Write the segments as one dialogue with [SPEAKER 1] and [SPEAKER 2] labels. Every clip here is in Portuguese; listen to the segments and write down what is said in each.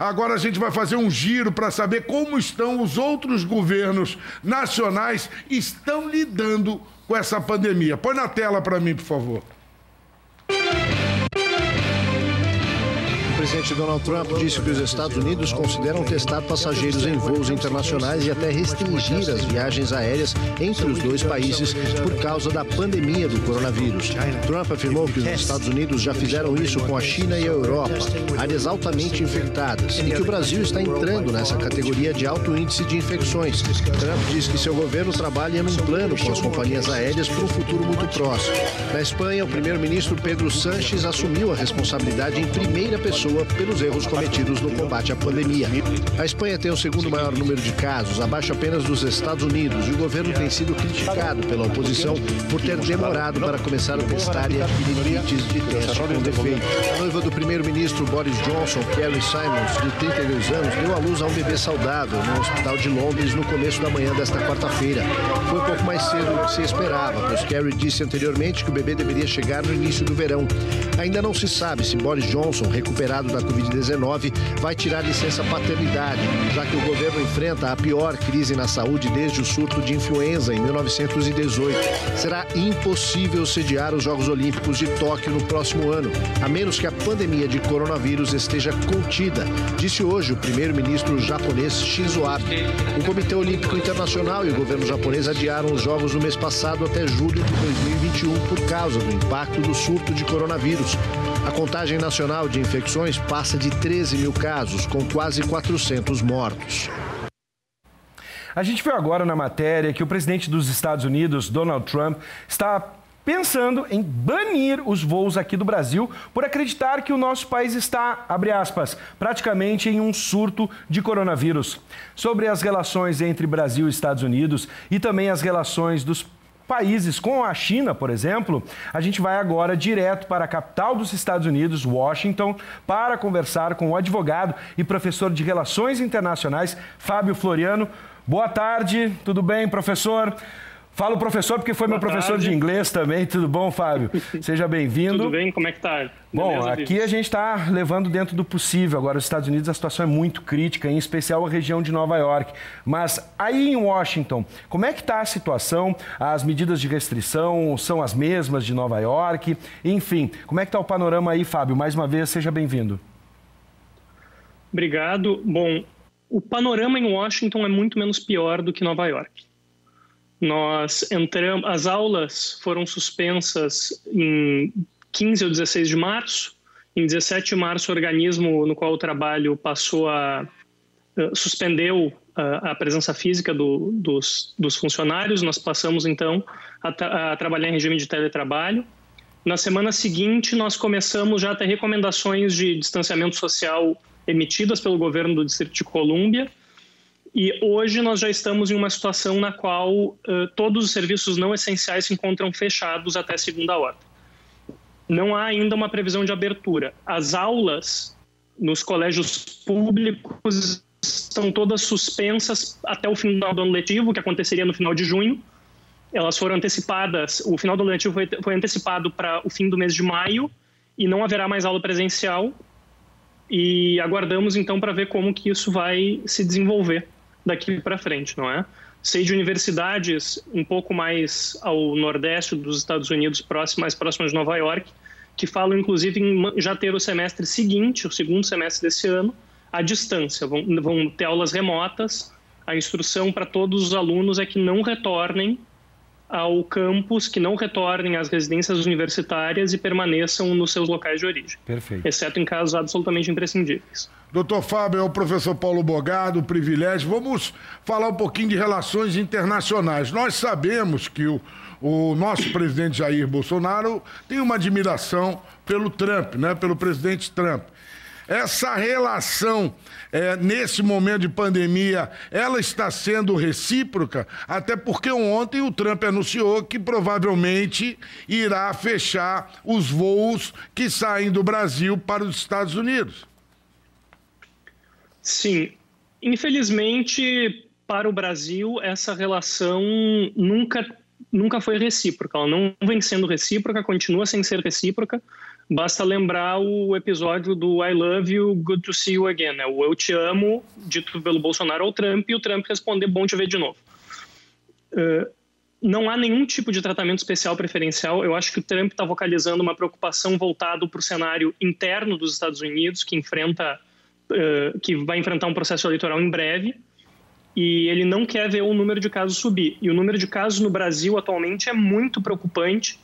[SPEAKER 1] Agora a gente vai fazer um giro para saber como estão os outros governos nacionais estão lidando com essa pandemia. Põe na tela para mim, por favor.
[SPEAKER 2] O presidente Donald Trump disse que os Estados Unidos consideram testar passageiros em voos internacionais e até restringir as viagens aéreas entre os dois países por causa da pandemia do coronavírus. Trump afirmou que os Estados Unidos já fizeram isso com a China e a Europa, áreas altamente infectadas, e que o Brasil está entrando nessa categoria de alto índice de infecções. Trump disse que seu governo trabalha num plano com as companhias aéreas para um futuro muito próximo. Na Espanha, o primeiro-ministro Pedro Sánchez assumiu a responsabilidade em primeira pessoa pelos erros cometidos no combate à pandemia. A Espanha tem o segundo maior número de casos, abaixo apenas dos Estados Unidos, e o governo tem sido criticado pela oposição por ter demorado para começar a testar e adquirir kits de teste com defeito. A noiva do primeiro-ministro Boris Johnson, Carrie Simons, de 32 anos, deu à luz a um bebê saudável no hospital de Londres no começo da manhã desta quarta-feira. Foi um pouco mais cedo do que se esperava, pois Carrie disse anteriormente que o bebê deveria chegar no início do verão. Ainda não se sabe se Boris Johnson, recuperado da Covid-19, vai tirar licença paternidade, já que o governo enfrenta a pior crise na saúde desde o surto de influenza em 1918. Será impossível sediar os Jogos Olímpicos de Tóquio no próximo ano, a menos que a pandemia de coronavírus esteja contida, disse hoje o primeiro-ministro japonês Shinzo Abe. O Comitê Olímpico Internacional e o governo japonês adiaram os Jogos no mês passado até julho de 2021 por causa do impacto do surto de coronavírus. A contagem nacional de infecções passa de 13 mil casos, com quase 400 mortos.
[SPEAKER 3] A gente viu agora na matéria que o presidente dos Estados Unidos, Donald Trump, está pensando em banir os voos aqui do Brasil por acreditar que o nosso país está, abre aspas, praticamente em um surto de coronavírus. Sobre as relações entre Brasil e Estados Unidos e também as relações dos países com a China, por exemplo, a gente vai agora direto para a capital dos Estados Unidos, Washington, para conversar com o advogado e professor de Relações Internacionais, Fábio Floriano. Boa tarde, tudo bem, professor? Falo professor porque foi meu professor de inglês também. Tudo bom, Fábio? Seja bem-vindo.
[SPEAKER 4] Tudo bem, como é que tá?
[SPEAKER 3] Bom, aqui a gente está levando dentro do possível. Agora, os Estados Unidos, a situação é muito crítica, em especial a região de Nova York. Mas aí em Washington, como é que está a situação? As medidas de restrição são as mesmas de Nova York? Enfim, como é que está o panorama aí, Fábio? Mais uma vez, seja bem-vindo.
[SPEAKER 4] Obrigado. Bom, o panorama em Washington é muito menos pior do que Nova York. As aulas foram suspensas em 15 ou 16 de março. Em 17 de março, o organismo no qual eu trabalho suspendeu a presença física dos funcionários. Nós passamos, então, a trabalhar em regime de teletrabalho. Na semana seguinte, nós começamos já a ter recomendações de distanciamento social emitidas pelo governo do Distrito de Colômbia. E hoje nós já estamos em uma situação na qual todos os serviços não essenciais se encontram fechados até segunda ordem. Não há ainda uma previsão de abertura. As aulas nos colégios públicos estão todas suspensas até o final do ano letivo, que aconteceria no final de junho. Elas foram antecipadas, o final do ano letivo foi antecipado para o fim do mês de maio e não haverá mais aula presencial. E aguardamos então para ver como que isso vai se desenvolver daqui para frente, não é? Sei de universidades um pouco mais ao nordeste dos Estados Unidos, mais próximas de Nova York, que falam inclusive em já ter o semestre seguinte, o segundo semestre desse ano, à distância. Vão ter aulas remotas. A instrução para todos os alunos é que não retornem ao campus, que não retornem às residências universitárias e permaneçam nos seus locais de origem.
[SPEAKER 3] Perfeito.
[SPEAKER 4] Exceto em casos absolutamente imprescindíveis.
[SPEAKER 1] Doutor Fábio, é o professor Paulo Bogado, privilégio. Vamos falar um pouquinho de relações internacionais. Nós sabemos que o nosso presidente Jair Bolsonaro tem uma admiração pelo Trump, né? Pelo presidente Trump. Essa relação, nesse momento de pandemia, ela está sendo recíproca, até porque ontem o Trump anunciou que provavelmente irá fechar os voos que saem do Brasil para os Estados Unidos.
[SPEAKER 4] Sim, infelizmente para o Brasil essa relação nunca foi recíproca, ela não vem sendo recíproca, continua sem ser recíproca. Basta lembrar o episódio do I love you, good to see you again, né? O eu te amo, dito pelo Bolsonaro ao Trump, e o Trump responder bom te ver de novo. Não há nenhum tipo de tratamento especial preferencial. Eu acho que o Trump está vocalizando uma preocupação voltada para o cenário interno dos Estados Unidos, que vai enfrentar um processo eleitoral em breve, e ele não quer ver o número de casos subir. E o número de casos no Brasil atualmente é muito preocupante,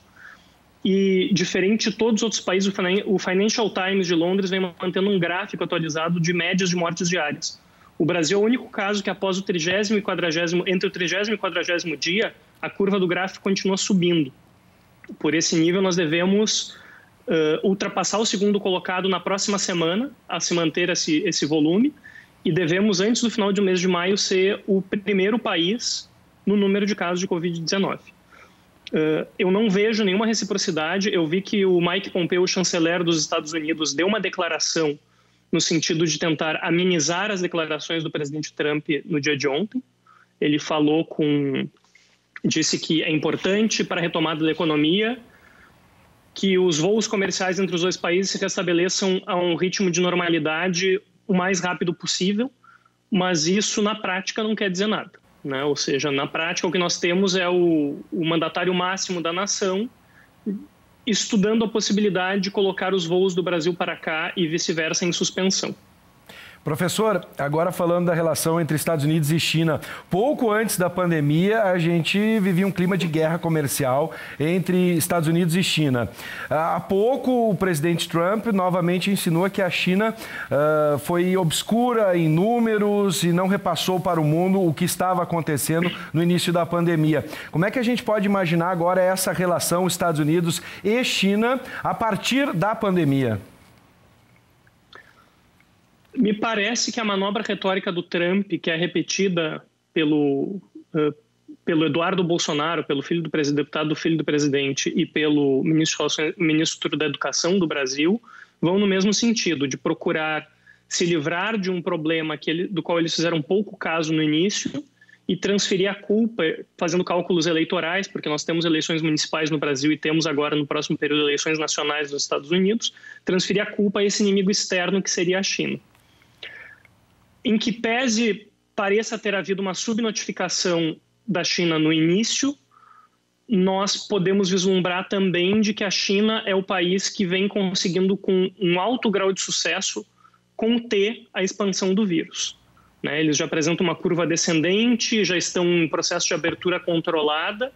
[SPEAKER 4] e diferente de todos os outros países, o Financial Times de Londres vem mantendo um gráfico atualizado de médias de mortes diárias. O Brasil é o único caso que após o 30º e 40º, entre o 30º e 40º dia, a curva do gráfico continua subindo. Por esse nível, nós devemos ultrapassar o segundo colocado na próxima semana, a se manter esse volume, e devemos, antes do final do mês de maio, ser o primeiro país no número de casos de Covid-19. Eu não vejo nenhuma reciprocidade. Eu vi que o Mike Pompeo, o chanceler dos Estados Unidos, deu uma declaração no sentido de tentar amenizar as declarações do presidente Trump no dia de ontem. Ele disse que é importante para a retomada da economia que os voos comerciais entre os dois países se restabeleçam a um ritmo de normalidade o mais rápido possível, mas isso na prática não quer dizer nada, né? Ou seja, na prática o que nós temos é o mandatário máximo da nação estudando a possibilidade de colocar os voos do Brasil para cá e vice-versa em suspensão.
[SPEAKER 3] Professor, agora falando da relação entre Estados Unidos e China, pouco antes da pandemia a gente vivia um clima de guerra comercial entre Estados Unidos e China. Há pouco o presidente Trump novamente insinuou que a China foi obscura em números e não repassou para o mundo o que estava acontecendo no início da pandemia. Como é que a gente pode imaginar agora essa relação Estados Unidos e China a partir da pandemia?
[SPEAKER 4] Me parece que a manobra retórica do Trump, que é repetida pelo Eduardo Bolsonaro, pelo deputado filho do presidente e pelo ministro da Educação do Brasil, vão no mesmo sentido, de procurar se livrar de um problema do qual eles fizeram pouco caso no início e transferir a culpa, fazendo cálculos eleitorais, porque nós temos eleições municipais no Brasil e temos agora, no próximo período, eleições nacionais nos Estados Unidos, transferir a culpa a esse inimigo externo que seria a China. Em que pese pareça ter havido uma subnotificação da China no início, nós podemos vislumbrar também de que a China é o país que vem conseguindo, com um alto grau de sucesso, conter a expansão do vírus, né? Eles já apresentam uma curva descendente, já estão em processo de abertura controlada.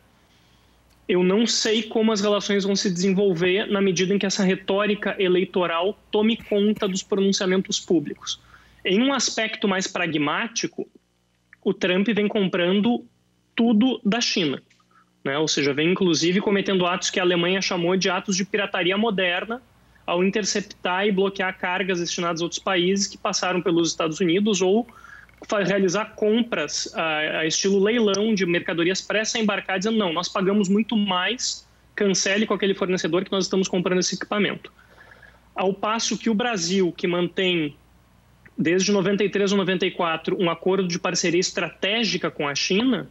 [SPEAKER 4] Eu não sei como as relações vão se desenvolver na medida em que essa retórica eleitoral tome conta dos pronunciamentos públicos. Em um aspecto mais pragmático, o Trump vem comprando tudo da China, né? Ou seja, vem inclusive cometendo atos que a Alemanha chamou de atos de pirataria moderna, ao interceptar e bloquear cargas destinadas a outros países que passaram pelos Estados Unidos, ou realizar compras a estilo leilão de mercadorias prestes a embarcar, dizendo não, nós pagamos muito mais, cancele com aquele fornecedor que nós estamos comprando esse equipamento. Ao passo que o Brasil, que mantém desde 93 ou 94, um acordo de parceria estratégica com a China,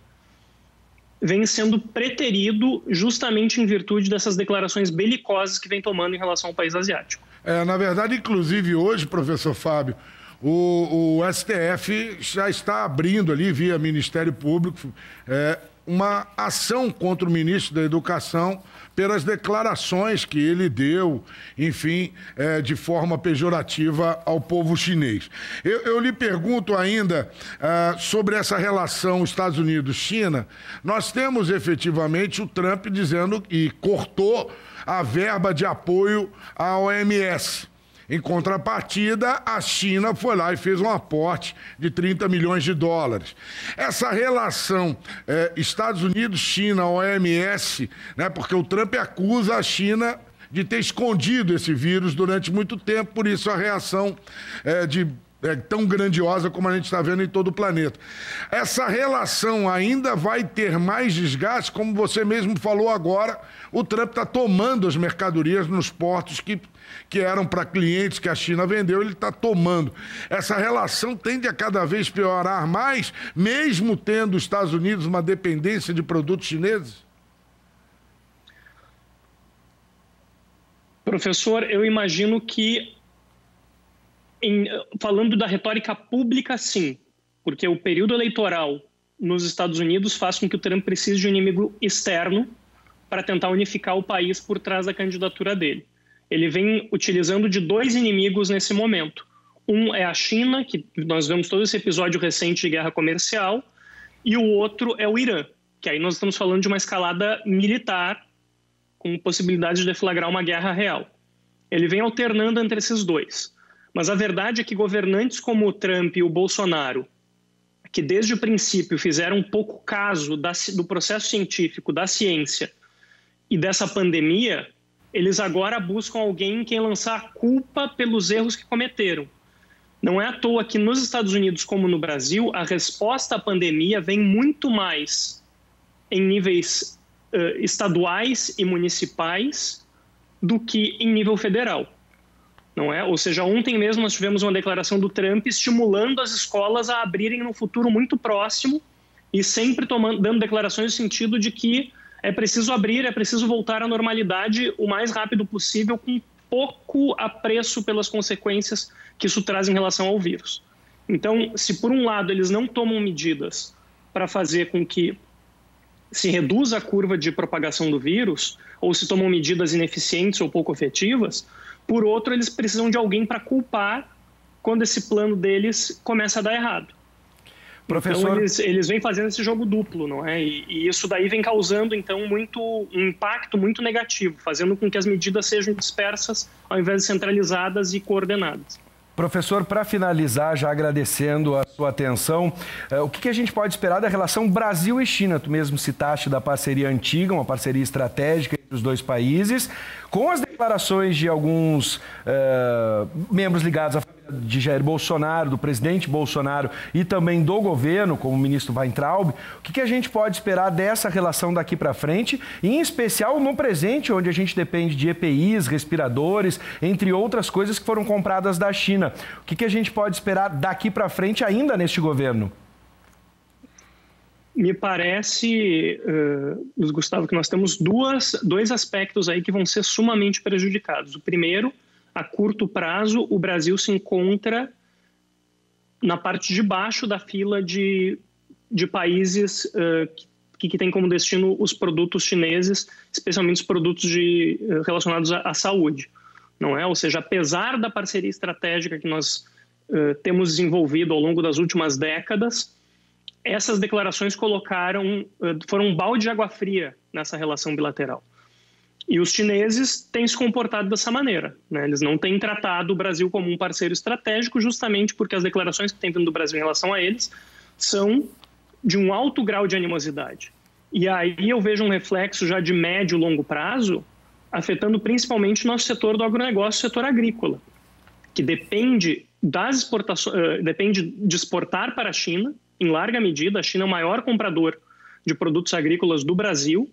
[SPEAKER 4] vem sendo preterido justamente em virtude dessas declarações belicosas que vem tomando em relação ao país asiático.
[SPEAKER 1] Na verdade, inclusive hoje, professor Fábio, o STF já está abrindo ali, via Ministério Público, uma ação contra o ministro da Educação pelas declarações que ele deu, enfim, de forma pejorativa ao povo chinês. Eu lhe pergunto ainda sobre essa relação Estados Unidos-China. Nós temos efetivamente o Trump dizendo que cortou a verba de apoio à OMS. Em contrapartida, a China foi lá e fez um aporte de 30 milhões de dólares. Essa relação Estados Unidos-China, OMS, né, porque o Trump acusa a China de ter escondido esse vírus durante muito tempo, por isso a reação tão grandiosa como a gente está vendo em todo o planeta. Essa relação ainda vai ter mais desgaste, como você mesmo falou agora, o Trump está tomando as mercadorias nos portos que eram para clientes que a China vendeu, ele está tomando. Essa relação tende a cada vez piorar mais, mesmo tendo os Estados Unidos uma dependência de produtos chineses?
[SPEAKER 4] Professor, eu imagino que, falando da retórica pública, sim, porque o período eleitoral nos Estados Unidos faz com que o Trump precise de um inimigo externo para tentar unificar o país por trás da candidatura dele. Ele vem utilizando de 2 inimigos nesse momento. Um é a China, que nós vemos todo esse episódio recente de guerra comercial, e o outro é o Irã, que aí nós estamos falando de uma escalada militar com possibilidade de deflagrar uma guerra real. Ele vem alternando entre esses 2. Mas a verdade é que governantes como o Trump e o Bolsonaro, que desde o princípio fizeram pouco caso do processo científico, da ciência e dessa pandemia, eles agora buscam alguém em quem lançar a culpa pelos erros que cometeram. Não é à toa que nos Estados Unidos, como no Brasil, a resposta à pandemia vem muito mais em níveis estaduais e municipais do que em nível federal. Não é? Ou seja, ontem mesmo nós tivemos uma declaração do Trump estimulando as escolas a abrirem no futuro muito próximo e sempre dando declarações no sentido de que é preciso abrir, é preciso voltar à normalidade o mais rápido possível, com pouco apreço pelas consequências que isso traz em relação ao vírus. Então, se por um lado eles não tomam medidas para fazer com que se reduza a curva de propagação do vírus, ou se tomam medidas ineficientes ou pouco efetivas, por outro, eles precisam de alguém para culpar quando esse plano deles começa a dar errado. Professor... Então, eles vêm fazendo esse jogo duplo, não é? E isso daí vem causando, então, um impacto muito negativo, fazendo com que as medidas sejam dispersas ao invés de centralizadas e coordenadas.
[SPEAKER 3] Professor, para finalizar, já agradecendo a sua atenção, o que a gente pode esperar da relação Brasil e China? Tu mesmo citaste da parceria antiga, uma parceria estratégica entre os 2 países, com as declarações de alguns membros ligados à família de Jair Bolsonaro, do presidente Bolsonaro e também do governo, como o ministro Weintraub. O que a gente pode esperar dessa relação daqui para frente, e em especial no presente, onde a gente depende de EPIs, respiradores, entre outras coisas que foram compradas da China. O que a gente pode esperar daqui para frente ainda neste governo?
[SPEAKER 4] Me parece, Gustavo, que nós temos dois aspectos aí que vão ser sumamente prejudicados. O primeiro, a curto prazo, o Brasil se encontra na parte de baixo da fila de países que têm como destino os produtos chineses, especialmente os produtos relacionados à saúde. Não é? Ou seja, apesar da parceria estratégica que nós temos desenvolvido ao longo das últimas décadas, essas declarações foram um balde de água fria nessa relação bilateral. E os chineses têm se comportado dessa maneira, né? Eles não têm tratado o Brasil como um parceiro estratégico, justamente porque as declarações que têm vindo do Brasil em relação a eles são de um alto grau de animosidade. E aí eu vejo um reflexo já de médio e longo prazo, afetando principalmente o nosso setor do agronegócio, o setor agrícola, que depende de exportar para a China, em larga medida. A China é o maior comprador de produtos agrícolas do Brasil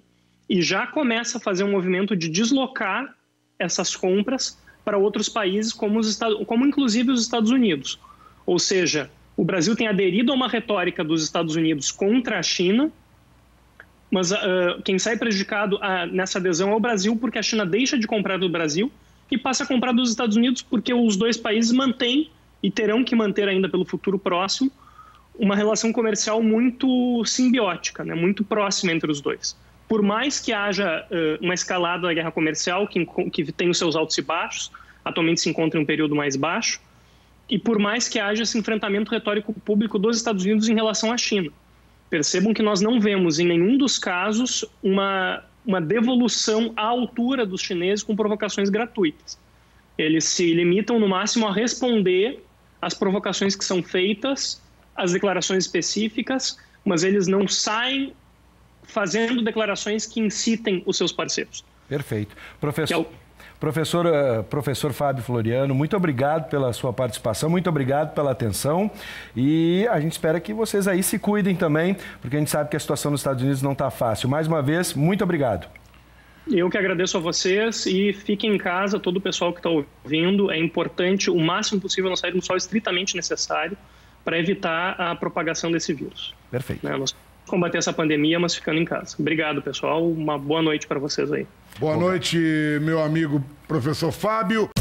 [SPEAKER 4] e já começa a fazer um movimento de deslocar essas compras para outros países, como inclusive os Estados Unidos. Ou seja, o Brasil tem aderido a uma retórica dos Estados Unidos contra a China, mas quem sai prejudicado nessa adesão é o Brasil, porque a China deixa de comprar do Brasil e passa a comprar dos Estados Unidos, porque os 2 países mantêm, e terão que manter ainda pelo futuro próximo, uma relação comercial muito simbiótica, né? Muito próxima entre os 2. Por mais que haja uma escalada da guerra comercial, que tem os seus altos e baixos, atualmente se encontra em um período mais baixo, e por mais que haja esse enfrentamento retórico público dos Estados Unidos em relação à China. Percebam que nós não vemos em nenhum dos casos uma devolução à altura dos chineses com provocações gratuitas. Eles se limitam no máximo a responder às provocações que são feitas, às declarações específicas, mas eles não saem fazendo declarações que incitem os seus parceiros.
[SPEAKER 3] Perfeito. Professor Fábio Floriano, muito obrigado pela sua participação, muito obrigado pela atenção, e a gente espera que vocês aí se cuidem também, porque a gente sabe que a situação nos Estados Unidos não está fácil. Mais uma vez, muito obrigado.
[SPEAKER 4] Eu que agradeço a vocês, e fiquem em casa, todo o pessoal que está ouvindo. É importante, o máximo possível, nós sairmos só estritamente necessário para evitar a propagação desse vírus.
[SPEAKER 3] Perfeito.
[SPEAKER 4] Nós combater essa pandemia, mas ficando em casa. Obrigado, pessoal. Uma boa noite para vocês aí.
[SPEAKER 1] Boa noite, meu amigo professor Fábio.